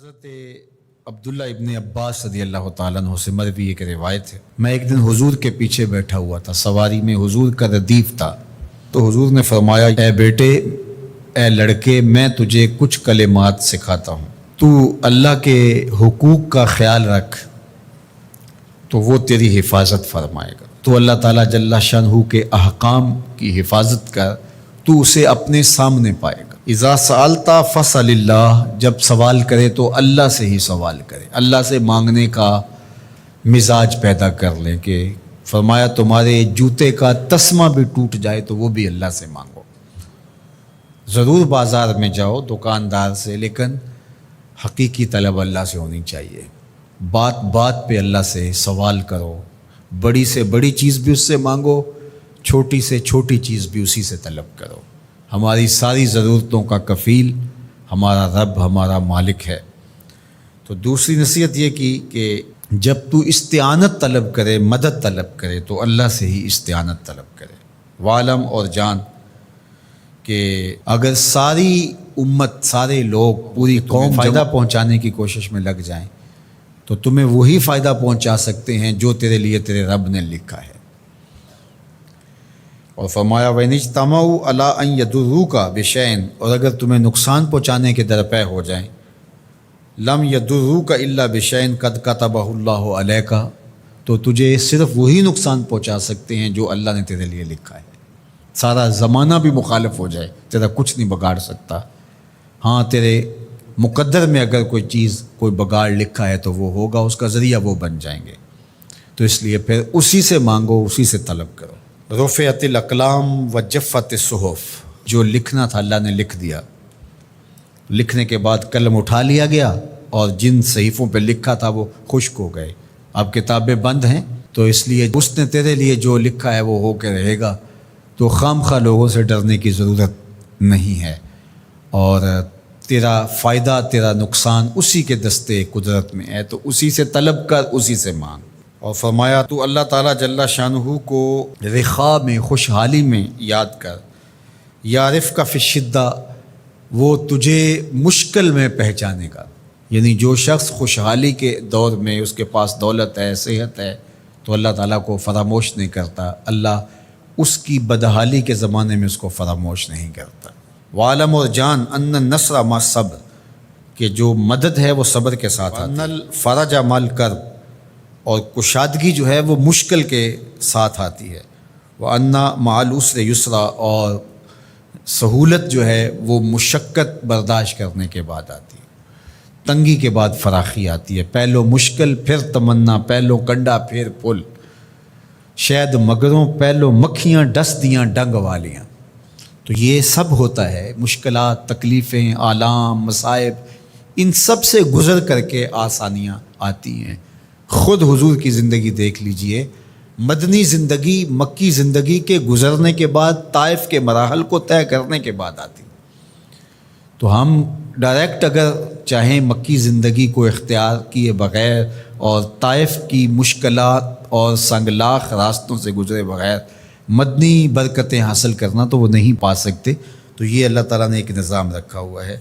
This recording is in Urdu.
حضرت عبداللہ ابن عباس رضی اللہ تعالیٰ عنہ سے مروی ایک روایت ہے، میں ایک دن حضور کے پیچھے بیٹھا ہوا تھا، سواری میں حضور کا ردیف تھا، تو حضور نے فرمایا اے بیٹے، اے لڑکے، میں تجھے کچھ کلمات سکھاتا ہوں، تو اللہ کے حقوق کا خیال رکھ تو وہ تیری حفاظت فرمائے گا۔ تو اللہ تعالیٰ جل شانہ کے احکام کی حفاظت کر، تو اسے اپنے سامنے پائے گا۔ اذا سألت فاسأل اللہ، جب سوال کرے تو اللہ سے ہی سوال کرے، اللہ سے مانگنے کا مزاج پیدا کر لیں کہ فرمایا تمہارے جوتے کا تسمہ بھی ٹوٹ جائے تو وہ بھی اللہ سے مانگو۔ ضرور بازار میں جاؤ دکاندار سے، لیکن حقیقی طلب اللہ سے ہونی چاہیے۔ بات بات پہ اللہ سے سوال کرو، بڑی سے بڑی چیز بھی اس سے مانگو، چھوٹی سے چھوٹی چیز بھی اسی سے طلب کرو۔ ہماری ساری ضرورتوں کا کفیل ہمارا رب، ہمارا مالک ہے۔ تو دوسری نصیحت یہ کی کہ جب تو استعانت طلب کرے، مدد طلب کرے تو اللہ سے ہی استعانت طلب کرے۔ وعلم، اور جان کہ اگر ساری امت، سارے لوگ، پوری قوم فائدہ پہنچانے کی کوشش میں لگ جائیں تو تمہیں وہی فائدہ پہنچا سکتے ہیں جو تیرے لیے تیرے رب نے لکھا ہے۔ اور فرمایا وَإِنِ اجْتَمَعُوا عَلَىٰ أَن يَضُرُّوكَ بِشَيْءٍ، اور اگر تمہیں نقصان پہنچانے کے درپے ہو جائیں، لَمْ يَضُرُّوكَ إِلَّا بِشَيْءٍ قَدْ كَتَبَهُ اللَّهُ عَلَيْكَ، تو تجھے صرف وہی نقصان پہنچا سکتے ہیں جو اللہ نے تیرے لیے لکھا ہے۔ سارا زمانہ بھی مخالف ہو جائے، تیرا کچھ نہیں بگاڑ سکتا۔ ہاں، تیرے مقدر میں اگر کوئی چیز، کوئی بگاڑ لکھا ہے تو وہ ہوگا، اس کا ذریعہ وہ بن جائیں گے۔ تو اس لیے پھر اسی سے مانگو، اسی سے طلب کرو۔ رفعت الاقلام وجفت الصحف، جو لکھنا تھا اللہ نے لکھ دیا، لکھنے کے بعد قلم اٹھا لیا گیا اور جن صحیفوں پہ لکھا تھا وہ خشک ہو گئے، اب کتابیں بند ہیں۔ تو اس لیے اس نے تیرے لیے جو لکھا ہے وہ ہو کے رہے گا، تو خام خواہ لوگوں سے ڈرنے کی ضرورت نہیں ہے، اور تیرا فائدہ، تیرا نقصان اسی کے دستے قدرت میں ہے، تو اسی سے طلب کر، اسی سے مانگ۔ اور فرمایا تو اللہ تعالیٰ جل شانہ کو رخاء میں، خوشحالی میں یاد کر، یعرف کا فی الشدہ، وہ تجھے مشکل میں پہچانے گا۔ یعنی جو شخص خوشحالی کے دور میں اس کے پاس دولت ہے، صحت ہے، تو اللہ تعالیٰ کو فراموش نہیں کرتا، اللہ اس کی بدحالی کے زمانے میں اس کو فراموش نہیں کرتا۔ وعلم، اور جان، ان النصر مع الصبر، کہ جو مدد ہے وہ صبر کے ساتھ آتی ہے۔ ان الفرج مع الکرب، اور کشادگی جو ہے وہ مشکل کے ساتھ آتی ہے۔ وَأَنَّ مَعَ الْعُسْرِ يُسْرًا، اور سہولت جو ہے وہ مشقت برداشت کرنے کے بعد آتی ہے، تنگی کے بعد فراخی آتی ہے۔ پہلو مشکل پھر تمنا، پہلو کنڈا پھر پل، شاید مگروں پہلو مکھیاں ڈس دیاں ڈنگ والیاں۔ تو یہ سب ہوتا ہے، مشکلات، تکلیفیں، آلام، مصائب، ان سب سے گزر کر کے آسانیاں آتی ہیں۔ خود حضور کی زندگی دیکھ لیجئے، مدنی زندگی مکی زندگی کے گزرنے کے بعد، طائف کے مراحل کو طے کرنے کے بعد آتی۔ تو ہم ڈائریکٹ اگر چاہیں مکی زندگی کو اختیار کیے بغیر اور طائف کی مشکلات اور سنگلاخ راستوں سے گزرے بغیر مدنی برکتیں حاصل کرنا، تو وہ نہیں پا سکتے۔ تو یہ اللہ تعالیٰ نے ایک نظام رکھا ہوا ہے۔